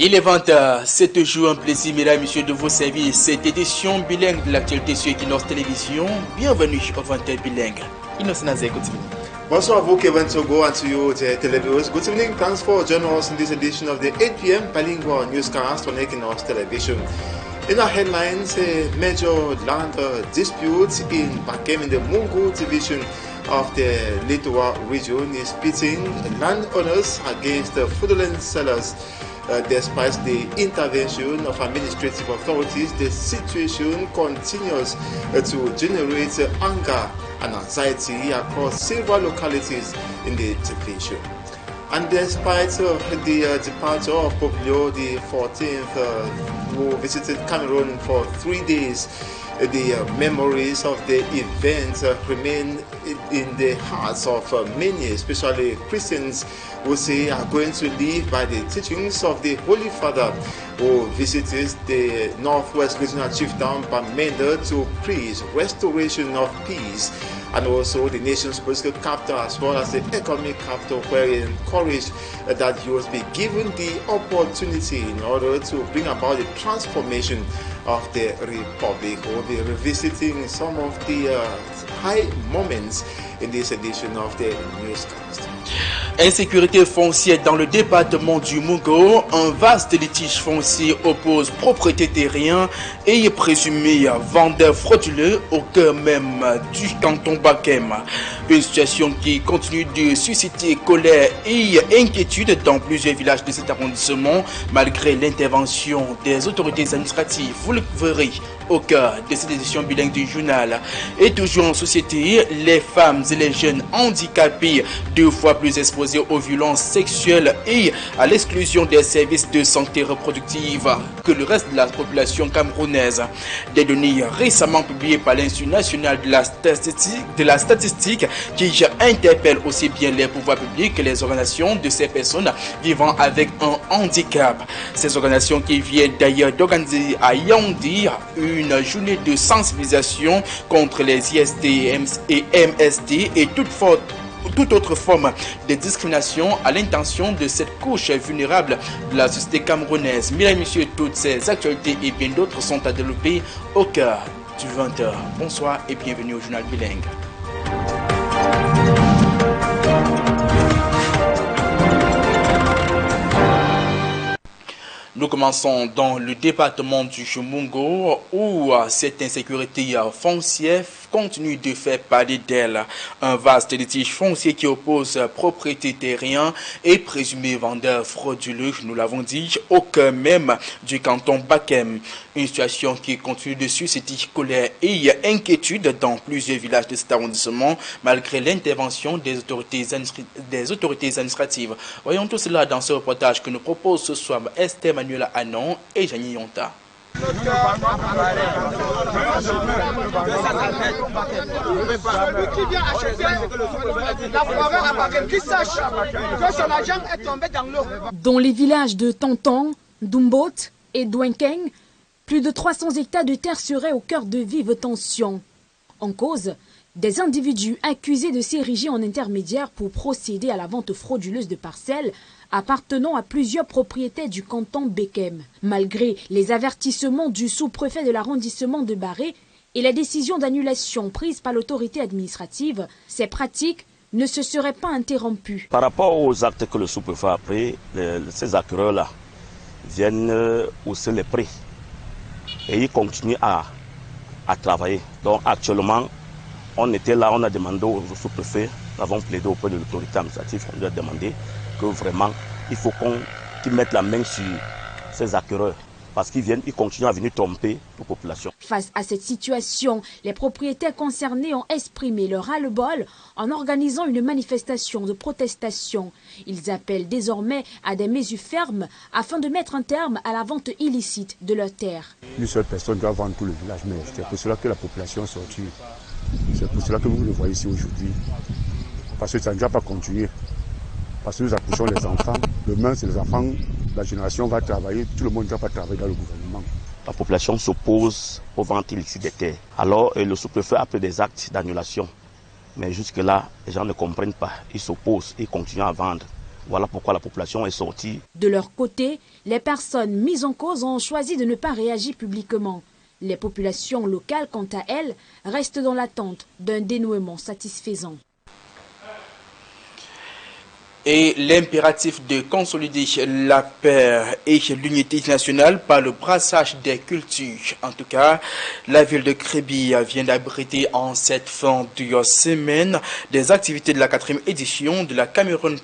Il est 20h, c'est toujours un plaisir, mesdames et messieurs, de vous servir cette édition bilingue de l'actualité sur Équinoxe Télévision. Bienvenue au 20H Bilingue. Bonsoir à vous, Kevin Togo, and to you, the televiewers. Good evening. Thanks for joining us in this edition of the 8 p.m. Bilingual Newscast on Equinoxe Television. In our headlines, a major land dispute in Bakem in the Mongo division of the Douala region is pitting landowners against fraudulent sellers. Despite the intervention of administrative authorities, the situation continues to generate anger and anxiety across several localities in the division. And despite the departure of Pope Leo XIV, who visited Cameroon for 3 days, the memories of the event remain in the hearts of many, especially Christians, who say are going to live by the teachings of the Holy Father, who visited the Northwest Regional Chieftain Bamenda to preach restoration of peace, and also the nation's political capital as well as the economic capital, where he encouraged that youth be given the opportunity in order to bring about the transformation of the Republic. We'll be revisiting some of the high moments in this edition of the Newscast. Insécurité foncière dans le département du Mongo. Un vaste litige foncier oppose propriété terrien et présumé vendeur frauduleux au cœur même du canton Bakem. Une situation qui continue de susciter colère et inquiétude dans plusieurs villages de cet arrondissement malgré l'intervention des autorités administratives. Vous le verrez au cœur de cette édition bilingue du journal. Et toujours en société, les femmes et les jeunes handicapés 2 fois plus exposés aux violences sexuelles et à l'exclusion des services de santé reproductive que le reste de la population camerounaise. Des données récemment publiées par l'Institut national de la statistique qui interpellent aussi bien les pouvoirs publics que les organisations de ces personnes vivant avec un handicap. Ces organisations qui viennent d'ailleurs d'organiser à Yaoundé une journée de sensibilisation contre les ISD et MSD et toute autre forme de discrimination à l'intention de cette couche vulnérable de la société camerounaise. Mesdames et messieurs, toutes ces actualités et bien d'autres sont à développer au cœur du 20h. Bonsoir et bienvenue au journal bilingue. Nous commençons dans le département du Mongo où cette insécurité foncière continue de faire parler d'elle. Un vaste litige foncier qui oppose propriété terrien et présumé vendeur frauduleux, nous l'avons dit, au cœur même du canton Bakem. Une situation qui continue de susciter colère et inquiétude dans plusieurs villages de cet arrondissement malgré l'intervention des autorités administratives. Voyons tout cela dans ce reportage que nous propose ce soir Esther Manuela Anon et Jani Yonta. Dans les villages de Tonton, Dumbot et Douenkeng, plus de 300 hectares de terre seraient au cœur de vives tensions. En cause, des individus accusés de s'ériger en intermédiaires pour procéder à la vente frauduleuse de parcelles appartenant à plusieurs propriétaires du canton Bakem. Malgré les avertissements du sous-préfet de l'arrondissement de Barré et la décision d'annulation prise par l'autorité administrative, ces pratiques ne se seraient pas interrompues. Par rapport aux actes que le sous-préfet a pris, ces acquéreurs-là viennent hausser les prix et ils continuent à travailler. Donc actuellement, on était là, on a demandé au sous-préfet, nous avons plaidé auprès de l'autorité administrative, on lui a demandé que vraiment, il faut qu'ils mettent la main sur ces acquéreurs parce qu'ils continuent à venir tromper la population. Face à cette situation, les propriétaires concernés ont exprimé leur ras-le-bol en organisant une manifestation de protestation. Ils appellent désormais à des mesures fermes afin de mettre un terme à la vente illicite de leurs terres. Une seule personne doit vendre tout le village, mais c'est pour cela que la population est sortie. C'est pour cela que vous le voyez ici aujourd'hui. Parce que ça ne va pas continuer. Parce que nous accouchons les enfants. Demain, c'est les enfants, la génération va travailler. Tout le monde ne va pas travailler dans le gouvernement. La population s'oppose aux ventes illicites des terres. Alors, le sous-préfet a pris des actes d'annulation. Mais jusque-là, les gens ne comprennent pas. Ils s'opposent, ils continuent à vendre Voilà pourquoi la population est sortie. De leur côté, les personnes mises en cause ont choisi de ne pas réagir publiquement. Les populations locales, quant à elles, restent dans l'attente d'un dénouement satisfaisant. Et l'impératif de consolider la paix et l'unité nationale par le brassage des cultures. En tout cas, la ville de Clergy vient d'abriter en cette fin de semaine des activités de la 4e édition de la Cameroun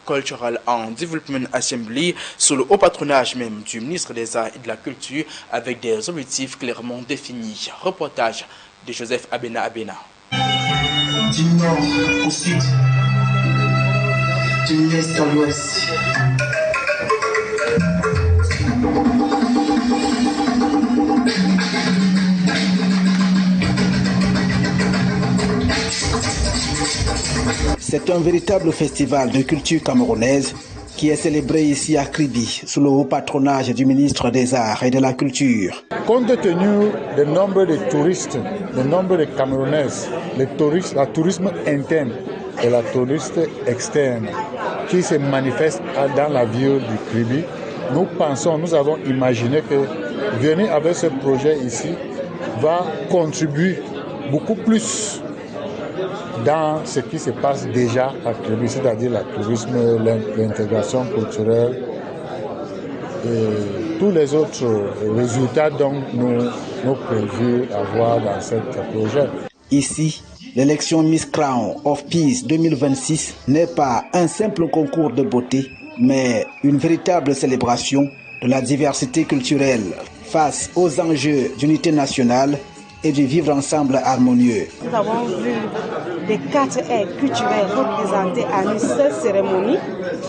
Cultural and Development Assembly sous le haut patronage même du ministre des Arts et de la Culture avec des objectifs clairement définis. Reportage de Joseph Abena. Du nord au sud, du l'est à l'ouest. C'est un véritable festival de culture camerounaise qui est célébré ici à Clergy sous le haut patronage du ministre des Arts et de la Culture. Compte tenu du nombre de touristes, du nombre de Camerounaises, le tourisme interne et la touriste externe qui se manifeste dans la ville du Clergy, nous avons imaginé que venir avec ce projet ici va contribuer beaucoup plus dans ce qui se passe déjà à Clergy, c'est-à-dire le tourisme, l'intégration culturelle et tous les autres résultats dont nous prévus avoir dans ce projet. Ici, l'élection Miss Crown of Peace 2026 n'est pas un simple concours de beauté, mais une véritable célébration de la diversité culturelle face aux enjeux d'unité nationale et du vivre ensemble harmonieux. Nous avons vu les 4 airs culturels représentés à une seule cérémonie.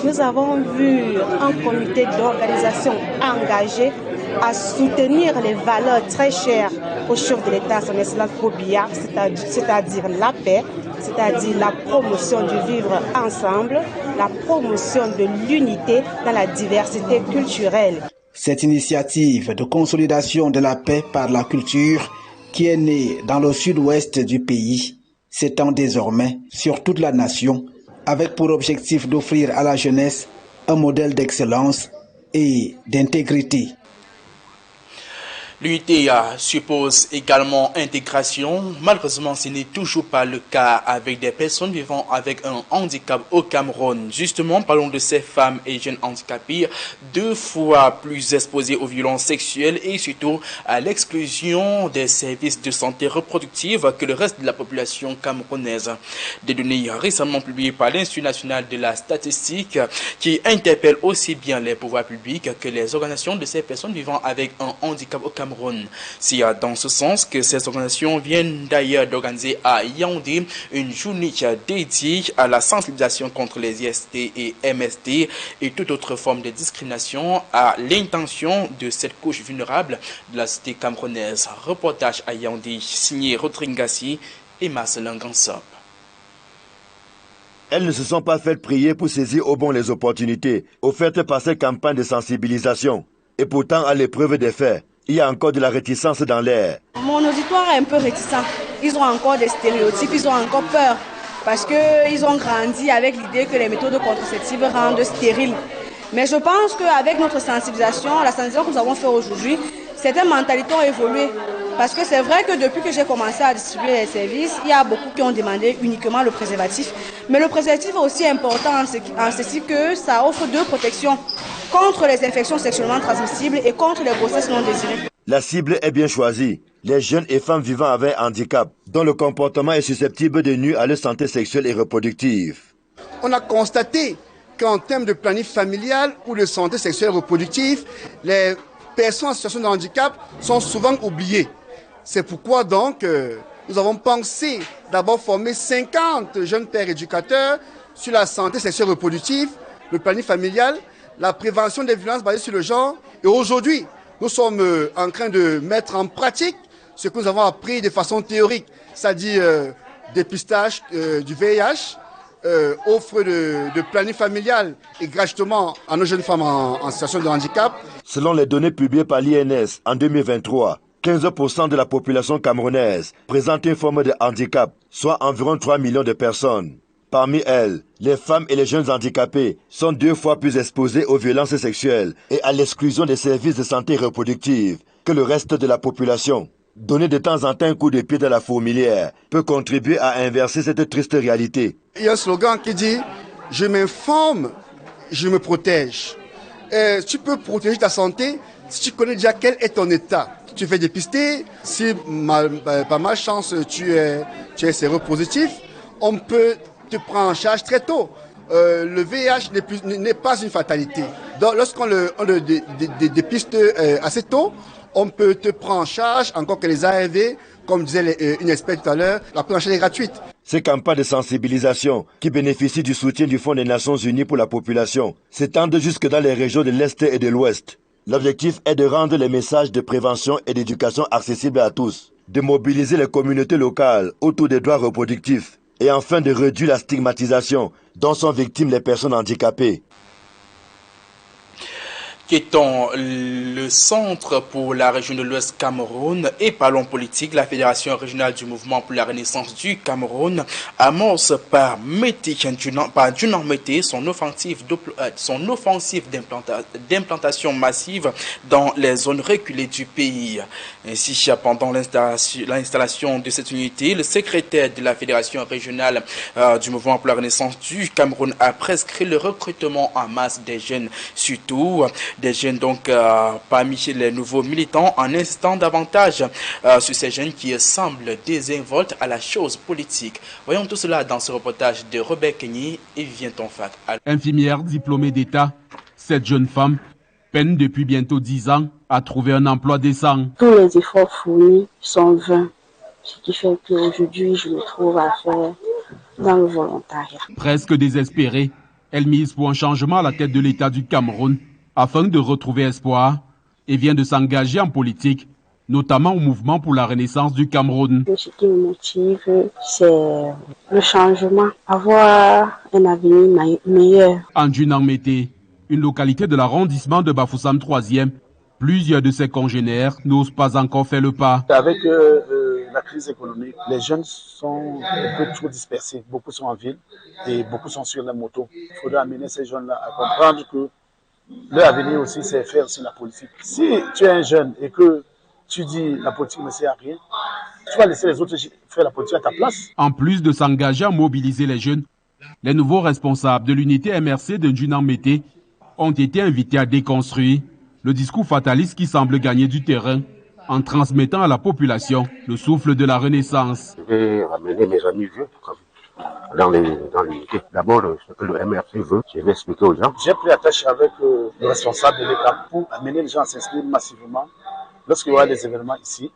Nous avons vu un comité d'organisation engagé à soutenir les valeurs très chères au chef de l'État, son excellence Pobia, c'est-à-dire la paix, c'est-à-dire la promotion du vivre ensemble, la promotion de l'unité dans la diversité culturelle. Cette initiative de consolidation de la paix par la culture qui est née dans le sud-ouest du pays s'étend désormais sur toute la nation avec pour objectif d'offrir à la jeunesse un modèle d'excellence et d'intégrité. L'unité suppose également intégration. Malheureusement, ce n'est toujours pas le cas avec des personnes vivant avec un handicap au Cameroun. Justement, parlons de ces femmes et jeunes handicapés 2 fois plus exposés aux violences sexuelles et surtout à l'exclusion des services de santé reproductive que le reste de la population camerounaise. Des données récemment publiées par l'Institut national de la statistique qui interpellent aussi bien les pouvoirs publics que les organisations de ces personnes vivant avec un handicap au Cameroun. C'est dans ce sens que ces organisations viennent d'ailleurs d'organiser à Yaoundé une journée dédiée à la sensibilisation contre les IST et MST et toute autre forme de discrimination à l'intention de cette couche vulnérable de la société camerounaise. Reportage à Yaoundé signé Rodringassi et Marcelin Gansop. Elles ne se sont pas faites prier pour saisir au bon les opportunités offertes par cette campagne de sensibilisation. Et pourtant, à l'épreuve des faits, il y a encore de la réticence dans l'air. Mon auditoire est un peu réticent. Ils ont encore des stéréotypes, ils ont encore peur. Parce qu'ils ont grandi avec l'idée que les méthodes contraceptives rendent stériles. Mais je pense qu'avec notre sensibilisation, la sensibilisation que nous avons faite aujourd'hui, certaines mentalités ont évolué. Parce que c'est vrai que depuis que j'ai commencé à distribuer les services, il y a beaucoup qui ont demandé uniquement le préservatif. Mais le préservatif est aussi important en ceci que ça offre 2 protections contre les infections sexuellement transmissibles et contre les grossesses non désirées. La cible est bien choisie. Les jeunes et femmes vivant avec handicap, dont le comportement est susceptible de nuire à leur santé sexuelle et reproductive. On a constaté qu'en termes de planning familial ou de santé sexuelle et reproductive, les personnes en situation de handicap sont souvent oubliées. C'est pourquoi donc nous avons pensé d'abord former 50 jeunes pères éducateurs sur la santé sexuelle et reproductive, le planning familial, la prévention des violences basées sur le genre. Et aujourd'hui, nous sommes en train de mettre en pratique ce que nous avons appris de façon théorique, c'est-à-dire dépistage du VIH, offre de planning familial et gratuitement à nos jeunes femmes en situation de handicap. Selon les données publiées par l'INS en 2023, 15% de la population camerounaise présente une forme de handicap, soit environ 3 millions de personnes. Parmi elles, les femmes et les jeunes handicapés sont 2 fois plus exposés aux violences sexuelles et à l'exclusion des services de santé reproductive que le reste de la population. Donner de temps en temps un coup de pied dans la fourmilière peut contribuer à inverser cette triste réalité. Il y a un slogan qui dit « Je m'informe, je me protège ». Tu peux protéger ta santé si tu connais déjà quel est ton état. Tu fais dépister, si par malchance tu es séropositif, on peut te prendre en charge très tôt. Le VIH n'est pas une fatalité. Donc, lorsqu'on le dépiste assez tôt, on peut te prendre en charge, encore que les ARV, comme disait une experte tout à l'heure, la prise en charge est gratuite. Ces campagnes de sensibilisation, qui bénéficient du soutien du Fonds des Nations Unies pour la population, s'étendent jusque dans les régions de l'Est et de l'Ouest. L'objectif est de rendre les messages de prévention et d'éducation accessibles à tous, de mobiliser les communautés locales autour des droits reproductifs et enfin de réduire la stigmatisation dont sont victimes les personnes handicapées. Quittons le centre pour la région de l'Ouest Cameroun et parlons politique. La Fédération régionale du mouvement pour la renaissance du Cameroun amorce par Dunant Mété son offensive d'implantation massive dans les zones reculées du pays. Ainsi, pendant l'installation de cette unité, le secrétaire de la Fédération régionale du mouvement pour la renaissance du Cameroun a prescrit le recrutement en masse des jeunes, surtout des jeunes donc parmi les nouveaux militants, en insistant davantage sur ces jeunes qui semblent désinvoltes à la chose politique. Voyons tout cela dans ce reportage de Robert Kenny et Vivien Tonfac. Infirmière diplômée d'État, cette jeune femme peine depuis bientôt 10 ans à trouver un emploi décent. Tous les efforts fournis sont vains, ce qui fait qu'aujourd'hui je me trouve à faire dans le volontariat. Presque désespérée, elle mise pour un changement à la tête de l'État du Cameroun afin de retrouver espoir et vient de s'engager en politique, notamment au mouvement pour la renaissance du Cameroun. Ce qui me motive, c'est le changement, avoir un avenir meilleur. En Dunant Mété, une localité de l'arrondissement de Bafoussam 3e, plusieurs de ses congénères n'osent pas encore faire le pas. Avec la crise économique, les jeunes sont un peu trop dispersés. Beaucoup sont en ville et beaucoup sont sur la moto. Il faudrait amener ces jeunes-là à comprendre que leur avenir aussi, c'est faire aussi la politique. Si tu es un jeune et que tu dis la politique ne sert à rien, tu vas laisser les autres faire la politique à ta place. En plus de s'engager à mobiliser les jeunes, les nouveaux responsables de l'unité MRC de Dunant Mété ont été invités à déconstruire le discours fataliste qui semble gagner du terrain en transmettant à la population le souffle de la Renaissance. Je vais ramener mes amis vieux dans l'unité. D'abord, ce que le MRC veut, je vais expliquer aux gens. J'ai pris attache avec le responsable de l'État pour amener les gens à s'inscrire massivement lorsqu'il y aura des événements ici,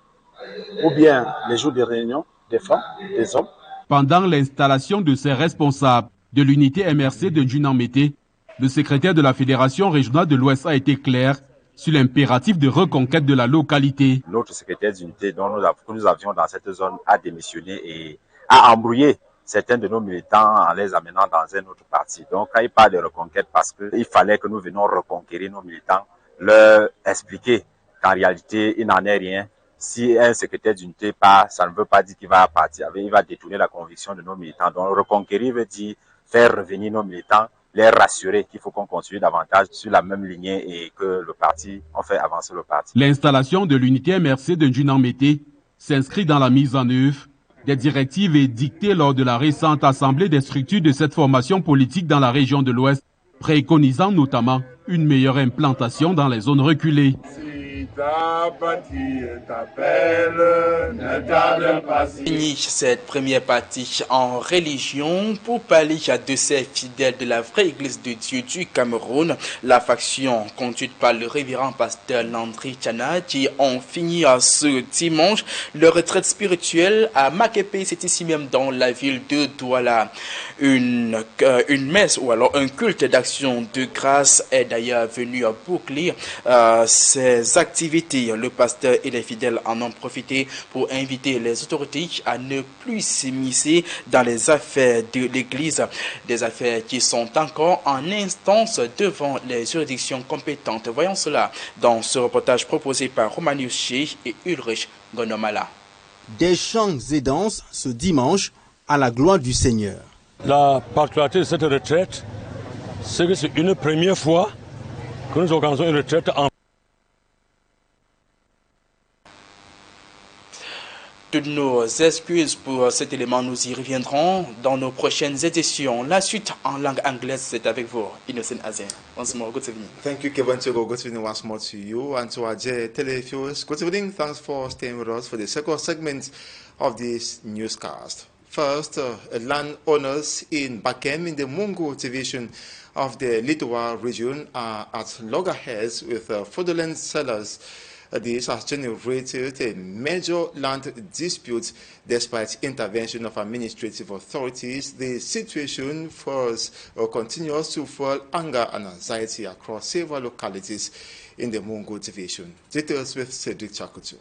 ou bien les jours de réunion des femmes, des hommes. Pendant l'installation de ces responsables de l'unité MRC de Dunant Mété, le secrétaire de la Fédération régionale de l'Ouest a été clair sur l'impératif de reconquête de la localité. Notre secrétaire d'unité que nous avions dans cette zone a démissionné et a embrouillé certains de nos militants en les amenant dans un autre parti. Donc, quand il parle de reconquête, parce qu'il fallait que nous venions reconquérir nos militants, leur expliquer qu'en réalité, il n'en est rien. Si un secrétaire d'unité part, ça ne veut pas dire qu'il va partir, il va détourner la conviction de nos militants. Donc, reconquérir veut dire faire revenir nos militants, les rassurer qu'il faut qu'on continue davantage sur la même lignée et que le parti, on fait avancer le parti. L'installation de l'unité MRC de Dunant Mété s'inscrit dans la mise en œuvre des directives édictées lors de la récente assemblée des structures de cette formation politique dans la région de l'Ouest, préconisant notamment une meilleure implantation dans les zones reculées. Fini cette première partie en religion pour parler de ces fidèles de la vraie Église de Dieu du Cameroun, la faction conduite par le révérend pasteur Landry Tchana qui ont fini ce dimanche leur retraite spirituelle à Makepe, c'est ici même dans la ville de Douala. Une messe ou alors un culte d'action de grâce est d'ailleurs venu boucler ces activités. Le pasteur et les fidèles en ont profité pour inviter les autorités à ne plus s'immiscer dans les affaires de l'Église, des affaires qui sont encore en instance devant les juridictions compétentes. Voyons cela dans ce reportage proposé par Romanius Sheikh et Ulrich Gonomala. Des chants et danses ce dimanche à la gloire du Seigneur. La particularité de cette retraite, c'est que c'est une première fois que nous organisons une retraite en... Toutes nos excuses pour cet élément, nous y reviendrons dans nos prochaines éditions. La suite en langue anglaise, c'est avec vous, Innocent Azin. Once more, good evening. Thank you, Kevin Togo. Good evening once more to you and to our televiewers. Good evening. Thanks for staying with us for the second segment of this newscast. First, landowners in Bakem in the Mongo division of the Douala region are at loggerheads with fraudulent sellers. This has generated a major land dispute despite intervention of administrative authorities. The situation continues to fuel anger and anxiety across several localities in the Mongo division. Details with Cedric Chakutu.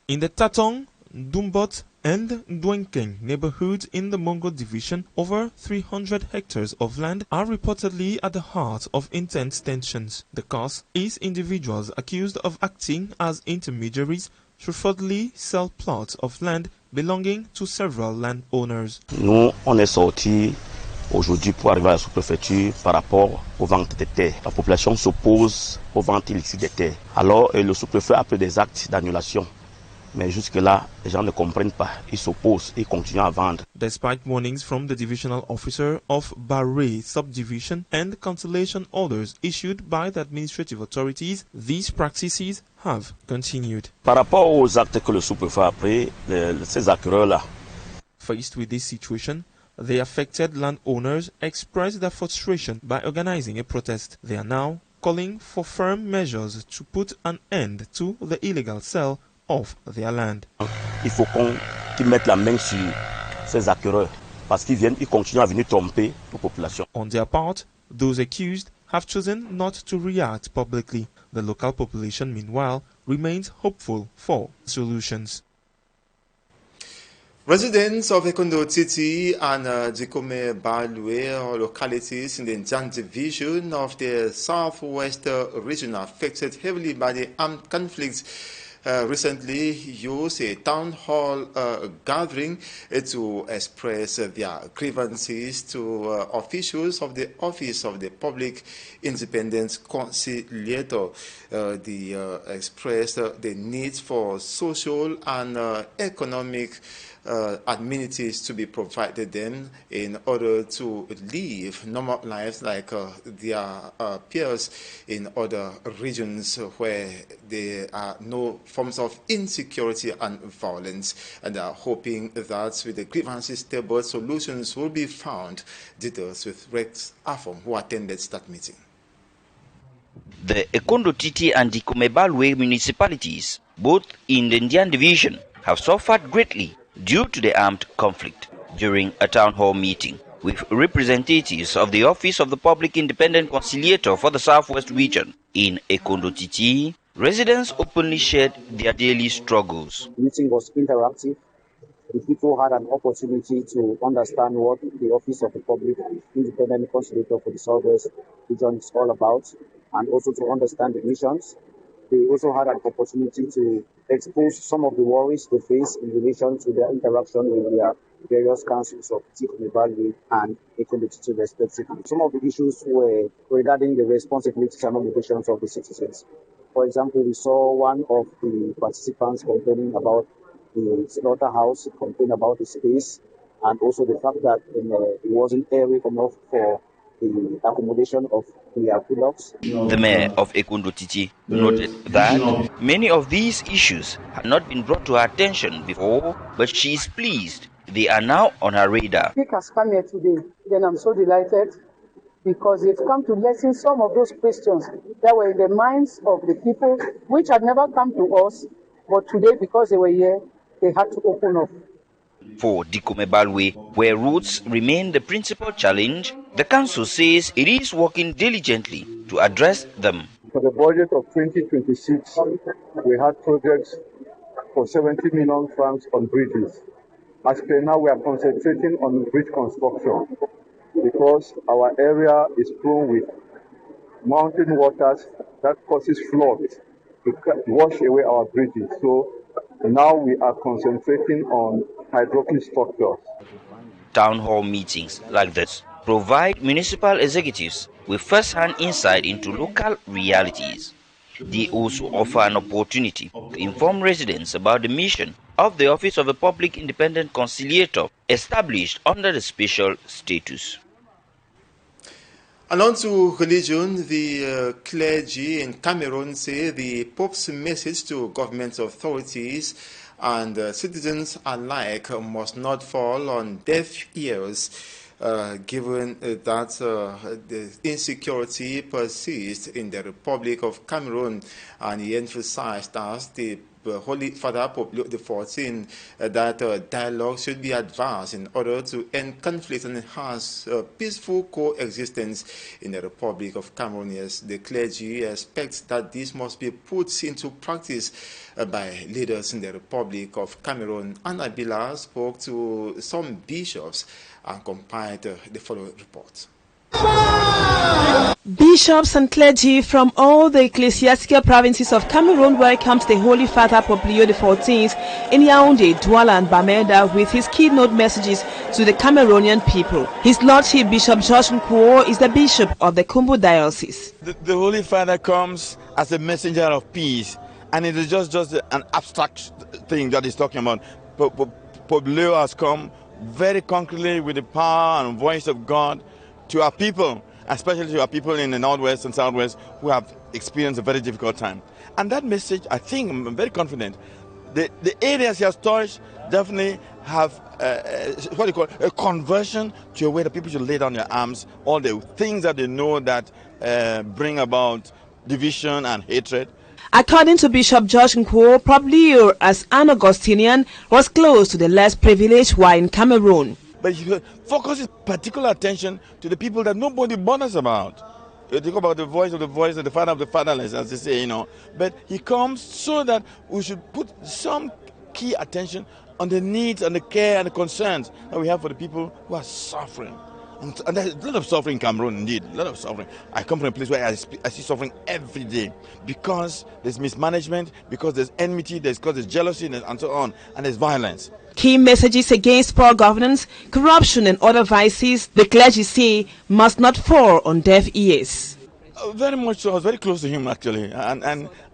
In the Tatong, Dumbot and Duenkeng neighborhoods in the Mongo division, over 300 hectares of land are reportedly at the heart of intense tensions. The cause is individuals accused of acting as intermediaries to fraudulently sell plots of land belonging to several landowners. Nous, on est sortis aujourd'hui pour arriver à la sous-préfecture par rapport aux ventes des terres. La population s'oppose aux ventes illicites des terres. Alors, le sous-préfet a pris des actes d'annulation. Mais jusque-là, les gens ne comprennent pas. Ils s'opposent et continuent à vendre. Despite warnings from the divisional officer of Barre subdivision and cancellation orders issued by the administrative authorities, these practices have continued. Par rapport aux actes que le sous-préfet a pris, ces acquéreurs-là. Faced with this situation, the affected landowners expressed their frustration by organizing a protest. They are now calling for firm measures to put an end to the illegal sale of their land. Il faut qu'ils mettent la main sur ces acquéreurs parce qu'ils continuent à venir tromper la population. On their part, those accused have chosen not to react publicly. The local population, meanwhile, remains hopeful for solutions. Residents of Équinoxe City and Dikome Balwe localities in the Njan division of the southwest region affected heavily by the armed conflicts recently used a town hall gathering to express their grievances to officials of the Office of the Public Independent Conciliator. They expressed the need for social and economic amenities to be provided them in order to live normal lives like their peers in other regions where there are no forms of insecurity and violence, and are hoping that with the grievances table solutions will be found. Details with Rex Afom, who attended that meeting. The Équinoxe City and Dikome Balwe municipalities, both in the Indian division, have suffered greatly due to the armed conflict. During a town hall meeting with representatives of the Office of the Public Independent Conciliator for the Southwest region in Équinoxe City, residents openly shared their daily struggles. The meeting was interactive. The people had an opportunity to understand what the Office of the Public Independent Conciliator for the Southwest region is all about, and also to understand the missions. They also had an opportunity to expose some of the worries they face in relation to their interaction with their various councils of Dikome Balwe and Équinoxe City respectively. Some of the issues were regarding the responsibilities and obligations of the citizens. For example, we saw one of the participants complaining about the slaughterhouse, complaining about the space, and also the fact that it wasn't airy enough for the accommodation of the Aqueducts. The mayor of Équinoxe City noted that many of these issues had not been brought to her attention before, but she is pleased they are now on her radar. Speak has come here today, then I'm so delighted because they've come to lessen some of those questions that were in the minds of the people, which had never come to us, but today, because they were here, they had to open up. For Dikome Balwe, where roads remain the principal challenge, the council says it is working diligently to address them. For the budget of 2026, we had projects for 70 million francs on bridges. As per now, we are concentrating on bridge construction because our area is prone with mountain waters that causes floods to wash away our bridges. So now we are concentrating on hydraulic structures. Town hall meetings like this provide municipal executives with first-hand insight into local realities. They also offer an opportunity to inform residents about the mission of the Office of a Public Independent Conciliator established under the special status. And on to religion, the clergy in Cameroon say the Pope's message to government authorities and citizens alike must not fall on deaf ears, given that the insecurity persists in the Republic of Cameroon. And he emphasized that the Holy Father Pope Leo XIV that dialogue should be advanced in order to end conflict and enhance peaceful coexistence in the Republic of Cameroon. Yes, the clergy expects that this must be put into practice by leaders in the Republic of Cameroon. And Abila spoke to some bishops and compiled the following report. Bishops and clergy from all the ecclesiastical provinces of Cameroon welcomed the Holy Father Pope Leo XIV in Yaoundé, Douala and Bamenda with his keynote messages to the Cameroonian people. His Lordship Bishop George Nkuo is the Bishop of the Kumbu Diocese. The Holy Father comes as a messenger of peace, and it is just an abstract thing that he's talking about. Pope Leo has come very concretely with the power and voice of God to our people, especially to our people in the Northwest and Southwest who have experienced a very difficult time. And that message, I think, I'm very confident, the areas he has touched definitely have what you call a conversion to a way that people should lay down their arms, all the things that they know that bring about division and hatred. According to Bishop George Nkuo, Pope Leo, as an Augustinian, was close to the less privileged while in Cameroon. But he focuses particular attention to the people that nobody bothers about. You think about the voice and the father of the fatherless, as they say, you know. But he comes so that we should put some key attention on the needs and the care and the concerns that we have for the people who are suffering. And there's a lot of suffering in Cameroon, indeed, a lot of suffering. I come from a place where I see suffering every day because there's mismanagement, because there's enmity, because there's jealousy, and so on, and there's violence. Key messages against poor governance, corruption and other vices, the clergy say, must not fall on deaf ears. Very much so. I was very close to him, actually, and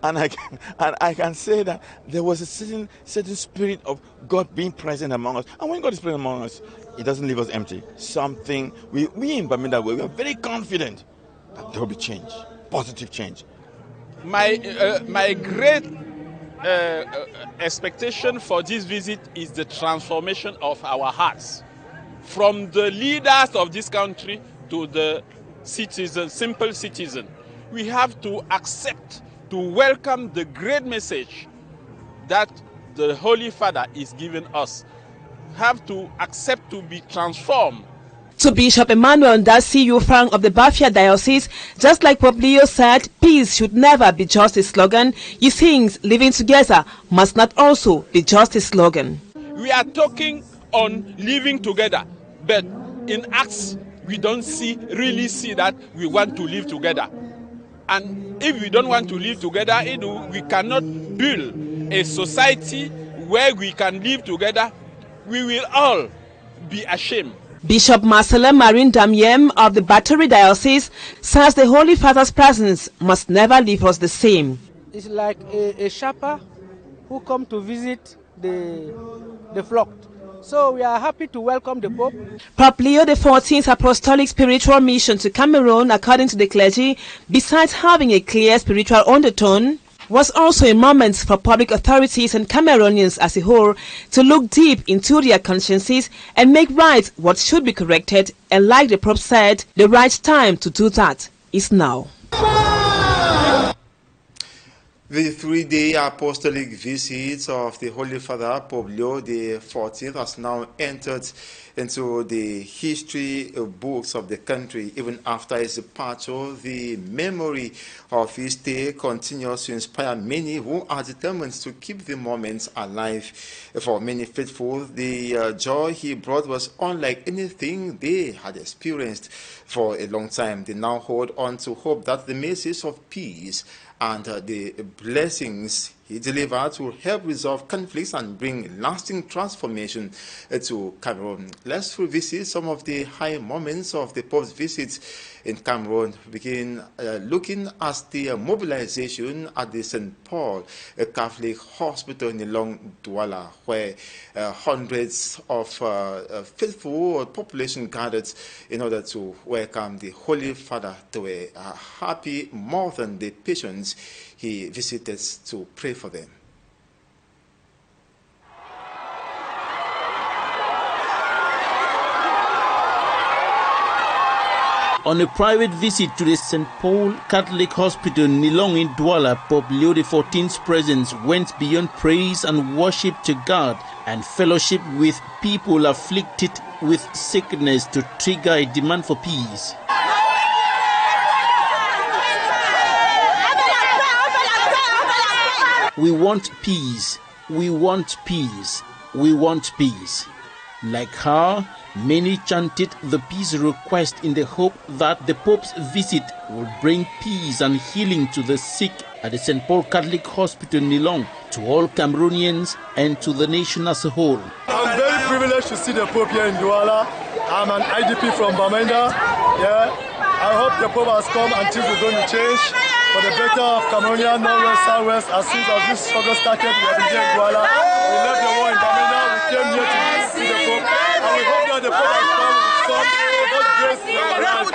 I can say that there was a certain spirit of God being present among us. And when God is present among us, He doesn't leave us empty. Something we in Bamenda, we are very confident that there will be change, positive change. My great expectation for this visit is the transformation of our hearts, from the leaders of this country to the citizen, simple citizen. We have to accept, to welcome the great message that the Holy Father is giving us. Have to accept to be transformed. To Bishop Emmanuel Ndasi Frank of the Bafia Diocese, just like Pope Leo said, peace should never be just a slogan. He thinks living together must not also be just a slogan. We are talking on living together, but in acts we don't really see that we want to live together. And if we don't want to live together, we cannot build a society where we can live together. We will all be ashamed. Bishop Marcela Marin Damiem of the Battery Diocese says the Holy Father's presence must never leave us the same. It's like a shepherd who come to visit the flock. So we are happy to welcome the Pope. Pope Leo XIV's apostolic spiritual mission to Cameroon, according to the clergy, besides having a clear spiritual undertone, was also a moment for public authorities and Cameroonians as a whole to look deep into their consciences and make right what should be corrected. And like the Pope said, the right time to do that is now. The three-day apostolic visit of the Holy Father Pope Leo XIV has now entered into the history books of the country. Even after his departure, the memory of his stay continues to inspire many who are determined to keep the moments alive. For many faithful, the joy he brought was unlike anything they had experienced for a long time. They now hold on to hope that the message of peace and the blessings he delivered will help resolve conflicts and bring lasting transformation to Cameroon. Let's revisit some of the high moments of the Pope's visit in Cameroon. Begin looking at the mobilization at the St. Paul Catholic Hospital in Douala, where hundreds of faithful population gathered in order to welcome the Holy Father to a happy more than the patients he visited to pray for them. On a private visit to the St. Paul Catholic Hospital, Nilong in Douala, Pope Leo XIV's presence went beyond praise and worship to God and fellowship with people afflicted with sickness to trigger a demand for peace. We want peace, we want peace, we want peace. Like her, many chanted the peace request in the hope that the Pope's visit will bring peace and healing to the sick at the St. Paul Catholic Hospital Nilong, to all Cameroonians and to the nation as a whole. I'm very privileged to see the Pope here in Douala. I'm an IDP from Bamenda. I hope the Pope has come and things are going to change for the better of Cameroonian, Northwest, Southwest. As soon as this struggle started, we have been here in Douala. We left the war in Bamenda. We came here to see the Pope. And we hope that the Pope has come with some God's grace in our lives.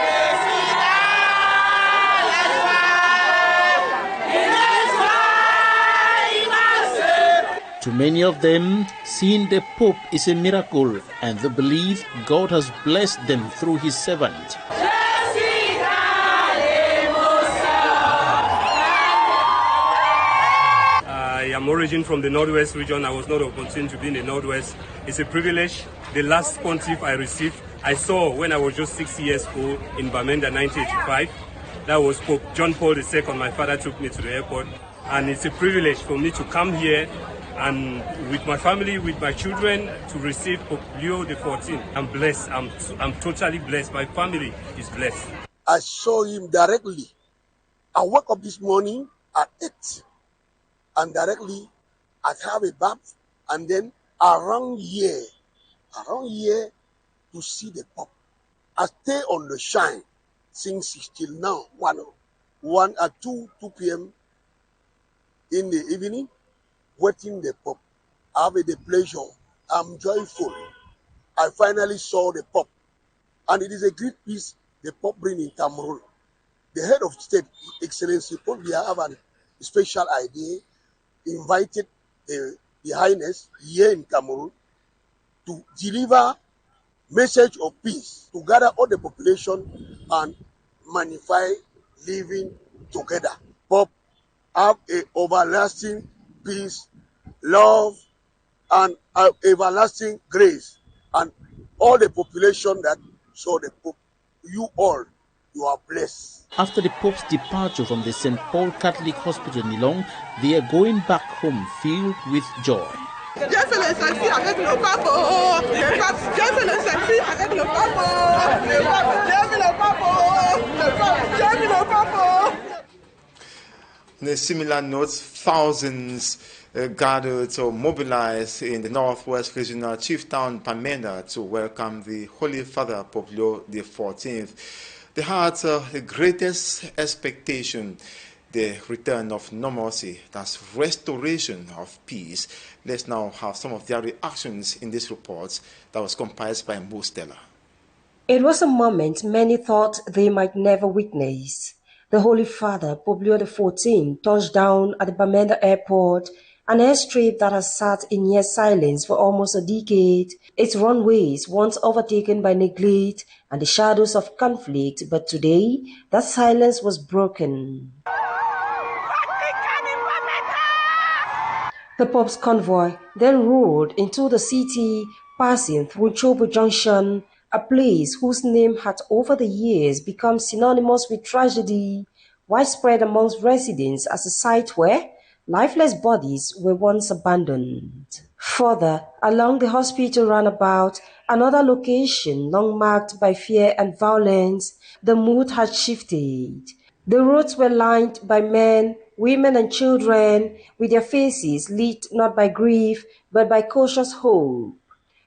To many of them, seeing the Pope is a miracle, and they believe God has blessed them through his servant. I am origin from the Northwest region. I was not opportune to be in the Northwest. It's a privilege. The last pontiff I received, I saw when I was just 6 years old in Bamenda, 1985. That was Pope John Paul II. My father took me to the airport. And it's a privilege for me to come here and with my family, with my children, to receive Pope Leo XIV. I'm blessed. I'm totally blessed. My family is blessed. I saw him directly. I woke up this morning at 8. And directly I have a bath, and then around here to see the Pope. I stay on the shine since till now, 1 at 2 p.m. in the evening, waiting the Pope. I have the pleasure. I'm joyful. I finally saw the Pope, and it is a great peace the Pope bring in Cameroon. The head of state, Excellency Pope, we have a special idea. Invited the Highness here in Cameroon to deliver message of peace, to gather all the population and magnify living together. Pope have a everlasting peace, love, and everlasting grace, and all the population that saw the Pope, you all, you are blessed. After the Pope's departure from the St. Paul Catholic Hospital Nilong, they are going back home filled with joy. On a similar note, thousands gathered or mobilized in the Northwest Regional Chief Town Bamenda to welcome the Holy Father Pope Leo XIV. They had the greatest expectation, the return of normalcy, that's restoration of peace. Let's now have some of their reactions in this report that was compiled by Mongo. It was a moment many thought they might never witness. The Holy Father, Pope Leo XIV, touched down at the Bamenda airport, an airstrip that has sat in near silence for almost a decade, its runways once overtaken by neglect and the shadows of conflict, but today that silence was broken. The Pope's convoy then rode into the city, passing through Chobo Junction, a place whose name had over the years become synonymous with tragedy, widespread amongst residents as a site where lifeless bodies were once abandoned. Further, along the hospital roundabout, another location long marked by fear and violence, the mood had shifted. The roads were lined by men, women and children, with their faces lit not by grief, but by cautious hope.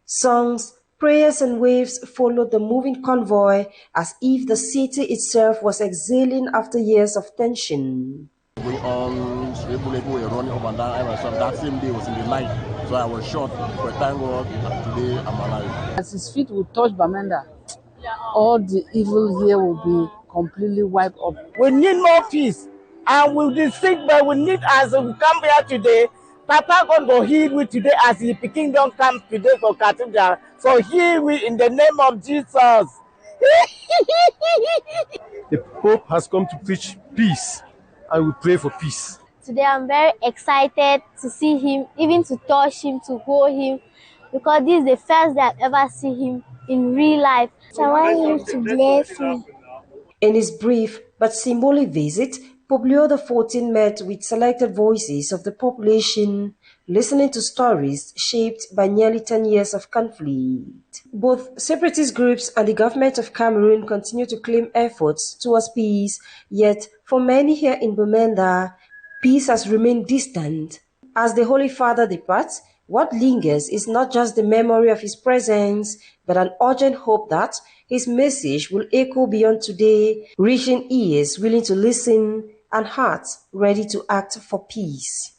Songs, prayers and waves followed the moving convoy as if the city itself was exhaling after years of tension. We all were running up and down. That same day was in the night, so I was shot. But thank God, today I'm alive. As his feet will touch Bamenda, all the evil here will be completely wiped up. We need more peace, and with the sick, but we need, as we come here today, Papa God will heal we today as the kingdom comes today for Cathedral. So heal we in the name of Jesus. The Pope has come to preach peace, and we pray for peace. Today I'm very excited to see him, even to touch him, to hold him, because this is the first day I've ever seen him in real life. So I want him to bless me. In his brief but symbolic visit, Pope Leo XIV met with selected voices of the population, listening to stories shaped by nearly 10 years of conflict. Both separatist groups and the government of Cameroon continue to claim efforts towards peace, yet for many here in Bamenda, peace has remained distant. As the Holy Father departs, what lingers is not just the memory of his presence, but an urgent hope that his message will echo beyond today, reaching ears willing to listen and hearts ready to act for peace.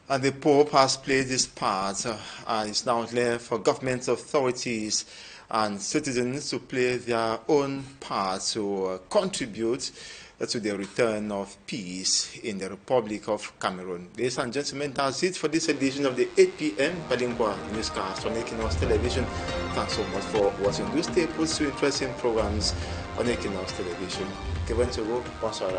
And the Pope has played his part, and it's now left for government authorities and citizens to play their own part to contribute to the return of peace in the Republic of Cameroon. Ladies and gentlemen, that's it for this edition of the 8 p.m. Bilingue Newscast on Équinoxe Television. Thanks so much for watching. Do stay put to interesting programs on Équinoxe Television. Bonsoir.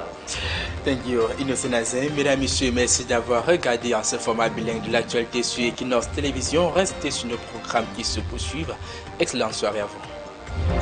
Thank you, Innocent Azin. Mesdames, Messieurs, merci d'avoir regardé en ce format bilingue de l'actualité sur Équinoxe Télévision. Restez sur nos programmes qui se poursuivent. Excellente soirée à vous.